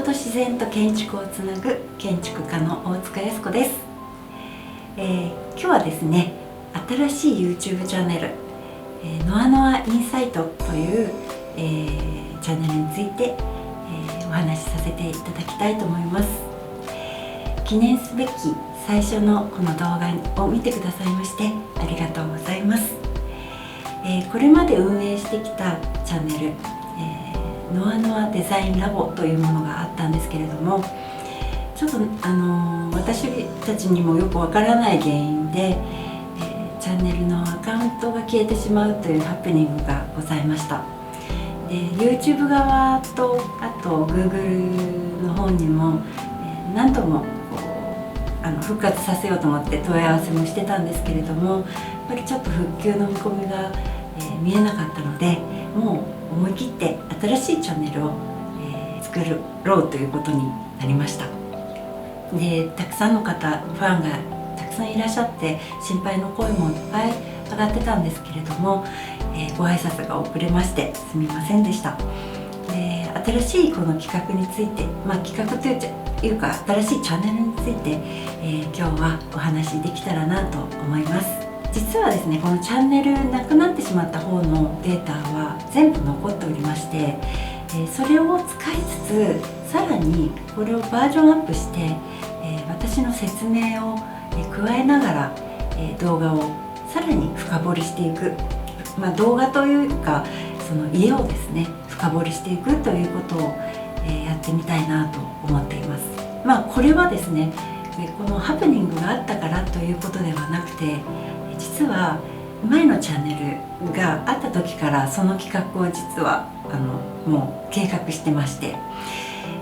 と自然と建築をつなぐ建築家の大塚康子です。今日はですね、新しい YouTube チャンネルノアノアインサイトという、チャンネルについて、お話しさせていただきたいと思います。記念すべき最初のこの動画を見てくださいましてありがとうございます。これまで運営してきたチャンネル、ノアノアデザインラボというものがあったんですけれども、ちょっと私たちにもよくわからない原因で、チャンネルのアカウントが消えてしまうというハプニングがございました。で YouTube 側とあと Google の方にも、何度も復活させようと思って問い合わせもしてたんですけれども、やっぱりちょっと復旧の見込みが、見えなかったので、もう思い切って新しいチャンネルを、作ろうということになりました。でたくさんの方、ファンがたくさんいらっしゃって心配の声もいっぱい上がってたんですけれども、ご挨拶が遅れましてすみませんでした。で新しいこの企画について、企画というか新しいチャンネルについて、今日はお話しできたらなと思います。実はですね、このチャンネルなくなってしまった方のデータは全部残っておりまして、それを使いつつさらにこれをバージョンアップして、私の説明を加えながら、動画をさらに深掘りしていく、動画というかその家をですね深掘りしていくということを、やってみたいなと思っています。これはですね、このハプニングがあったからということではなくて、実は前のチャンネルがあった時からその企画を実はもう計画してまして、っ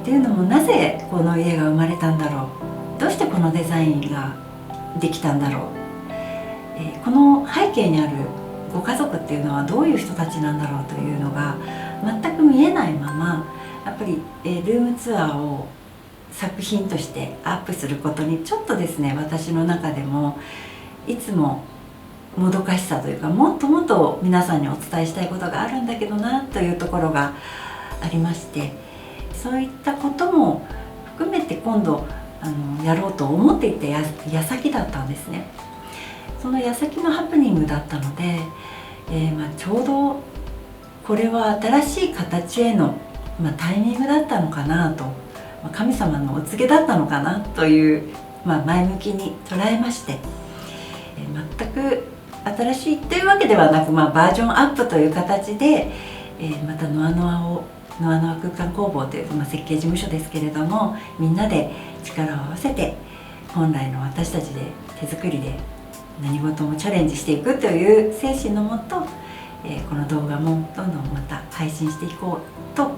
ていうのも、なぜこの家が生まれたんだろう、どうしてこのデザインができたんだろう、この背景にあるご家族っていうのはどういう人たちなんだろうというのが全く見えないまま、やっぱりルームツアーを作品としてアップすることにちょっとですね、私の中でもいつももどかしさというか、もっともっと皆さんにお伝えしたいことがあるんだけどなというところがありまして、そういったことも含めて今度やろうと思っていた矢先だったんですね。その矢先のハプニングだったので、ちょうどこれは新しい形への、タイミングだったのかなと、神様のお告げだったのかなという、前向きに捉えまして、全く新しいというわけではなく、バージョンアップという形で、またノアノア空間工房という、設計事務所ですけれども、みんなで力を合わせて本来の私たちで手作りで何事もチャレンジしていくという精神のもと、この動画もどんどんまた配信していこうと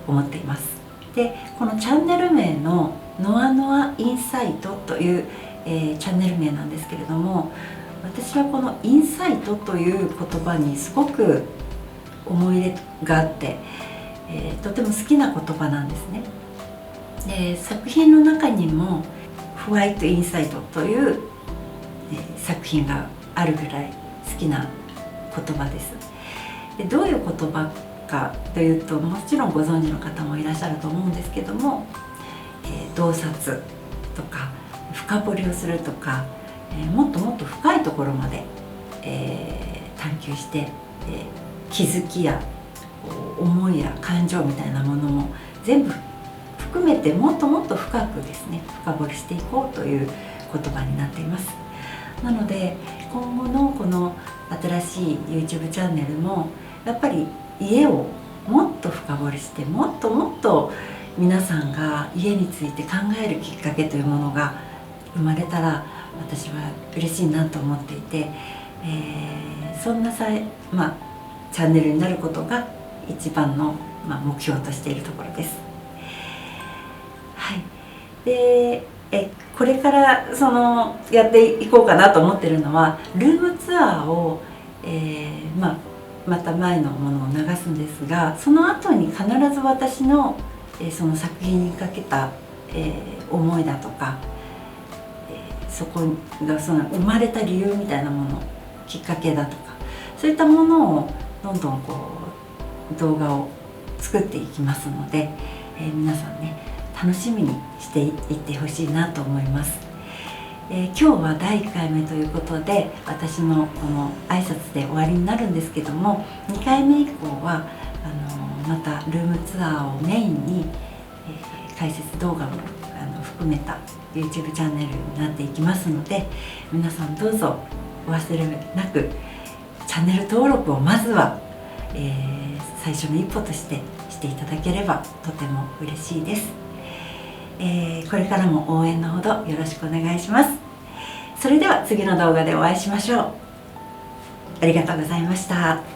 思っています。でこのチャンネル名のノアノアインサイトという、チャンネル名なんですけれども、私はこのインサイトという言葉にすごく思い入れがあって、とても好きな言葉なんですね。で作品の中にもホワイトインサイトという、作品があるぐらい好きな言葉です。でどういう言葉かというと、もちろんご存知の方もいらっしゃると思うんですけども、洞察とか深掘りをするとか、もっともっと深いところまで、探求して、気づきや思いや感情みたいなものも全部含めて、もっともっと深くですね深掘りしていこうという言葉になっています。なので今後のこの新しい YouTube チャンネルもやっぱり家をもっと深掘りして、もっともっと皆さんが家について考えるきっかけというものが生まれたら私は嬉しいなと思っていて、そんなチャンネルになることが一番の、目標としているところです。はい、でこれからやっていこうかなと思っているのは、ルームツアーを、また前のものを流すんですが、その後に必ず私の、その作品にかけた、思いだとか、そこが生まれた理由みたいなもの、きっかけだとか、そういったものをどんどん動画を作っていきますので、皆さんね楽しみにしていってほしいなと思います。今日は第1回目ということで、私のこの挨拶で終わりになるんですけども、2回目以降はまたルームツアーをメインに、解説動画も含めた YouTube チャンネルになっていきますので、皆さんどうぞお忘れなくチャンネル登録をまずは、最初の一歩としていただければとても嬉しいです。これからも応援のほどよろしくお願いします。それでは次の動画でお会いしましょう。ありがとうございました。